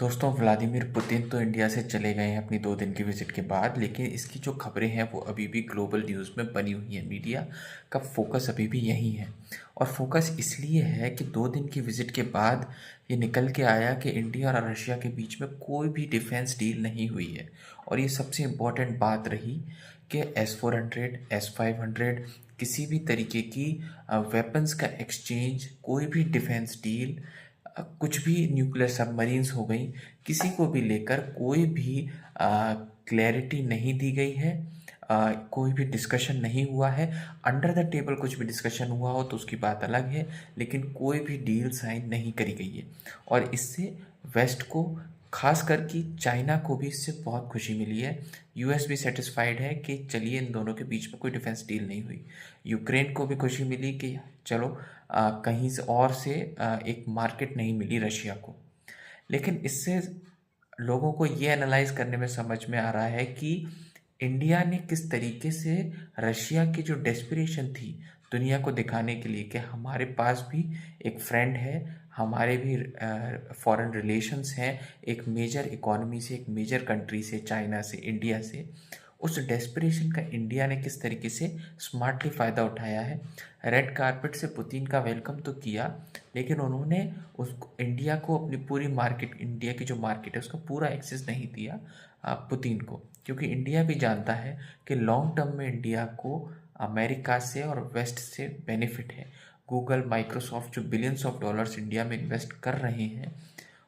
दोस्तों, Vladimir Putin तो India से चले गए हैं अपनी 2 दिन की विज़िट के बाद, लेकिन इसकी जो खबरें हैं वो अभी भी ग्लोबल न्यूज़ में बनी हुई हैं। मीडिया का फोकस अभी भी यहीं है और फोकस इसलिए है कि 2 दिन की विज़िट के बाद ये निकल के आया कि इंडिया और रशिया के बीच में कोई भी डिफेंस डील नहीं हुई है। और ये सबसे इम्पोर्टेंट बात रही कि S-400, S-500 किसी भी तरीके की वेपन्स का एक्सचेंज, कोई भी डिफेंस डील, कुछ भी न्यूक्लियर सबमरीन्स हो गई, किसी को भी लेकर कोई भी क्लैरिटी नहीं दी गई है। कोई भी डिस्कशन नहीं हुआ है। अंडर द टेबल कुछ भी डिस्कशन हुआ हो तो उसकी बात अलग है, लेकिन कोई भी डील साइन नहीं करी गई है। और इससे वेस्ट को, खास कर कि चाइना को भी इससे बहुत खुशी मिली है। यूएस भी सेटिस्फाइड है कि चलिए इन दोनों के बीच में कोई डिफेंस डील नहीं हुई। यूक्रेन को भी खुशी मिली कि चलो कहीं से और से एक मार्केट नहीं मिली रशिया को। लेकिन इससे लोगों को ये एनालाइज करने में समझ में आ रहा है कि इंडिया ने किस तरीके से रशिया की जो डेस्पिरेशन थी दुनिया को दिखाने के लिए कि हमारे पास भी एक फ्रेंड है, हमारे भी फॉरेन रिलेशंस हैं एक मेजर इकोनॉमी से, एक मेजर कंट्री से, चाइना से, इंडिया से। उस डेस्परेशन का इंडिया ने किस तरीके से स्मार्टली फ़ायदा उठाया है। रेड कारपेट से पुतिन का वेलकम तो किया, लेकिन उन्होंने उस इंडिया को अपनी पूरी मार्केट, इंडिया की जो मार्केट है उसका पूरा एक्सेस नहीं दिया पुतिन को, क्योंकि इंडिया भी जानता है कि लॉन्ग टर्म में इंडिया को अमेरिका से और वेस्ट से बेनिफिट है। गूगल, माइक्रोसॉफ्ट जो बिलियंस ऑफ डॉलर्स इंडिया में इन्वेस्ट कर रहे हैं,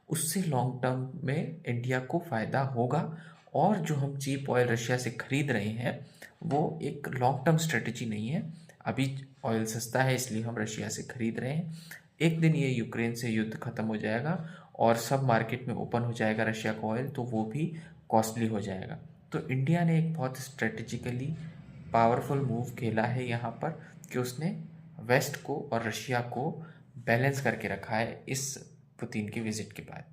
उससे लॉन्ग टर्म में इंडिया को फ़ायदा होगा। और जो हम चीप ऑयल रशिया से ख़रीद रहे हैं वो एक लॉन्ग टर्म स्ट्रेटजी नहीं है। अभी ऑयल सस्ता है इसलिए हम रशिया से ख़रीद रहे हैं। एक दिन ये यूक्रेन से युद्ध ख़त्म हो जाएगा और सब मार्केट में ओपन हो जाएगा रशिया का ऑयल, तो वो भी कॉस्टली हो जाएगा। तो इंडिया ने एक बहुत स्ट्रेटजिकली पावरफुल मूव खेला है यहाँ पर कि उसने वेस्ट को और रशिया को बैलेंस करके रखा है इस पुतिन की विज़िट के बाद।